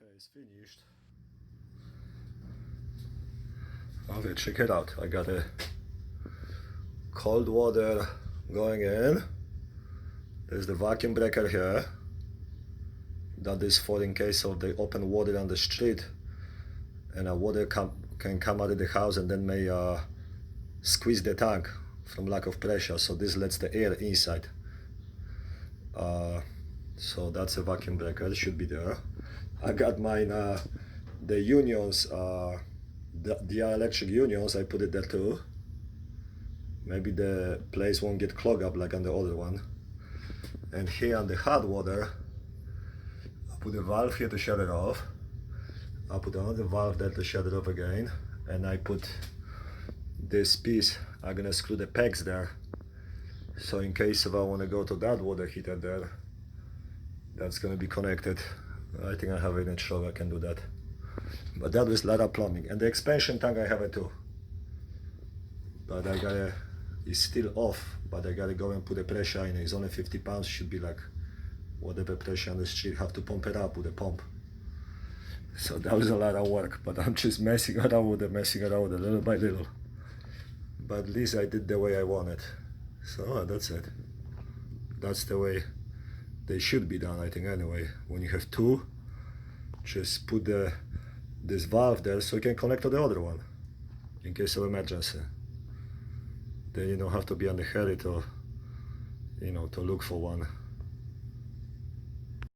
Okay, it's finished. Okay, check it out. I got a cold water going in. There's the vacuum breaker here. That is for in case of the open water on the street and water can come out of the house and then may squeeze the tank from lack of pressure. So this lets the air inside. So that's a vacuum breaker. It should be there. I got mine, the unions, the electric unions, I put it there too. Maybe the place won't get clogged up like on the other one. And here on the hot water, I put a valve here to shut it off. I put another valve there to shut it off again. And I put this piece, I'm gonna screw the pegs there. So in case if I wanna go to that water heater there, that's gonna be connected. I think I have it in show, I can do that. But that was a lot of plumbing. And the expansion tank, I have it too. But I gotta, it's still off, but I gotta go and put the pressure in. It's only 50 pounds, should be like whatever pressure on the street, have to pump it up with a pump. So that was a lot of work, but I'm just messing around with it little by little. But at least I did the way I wanted. So that's it. That's the way they should be done, I think, anyway. When you have two, just put this valve there so you can connect to the other one in case of emergency. Then you don't have to be on the hurry to, to look for one.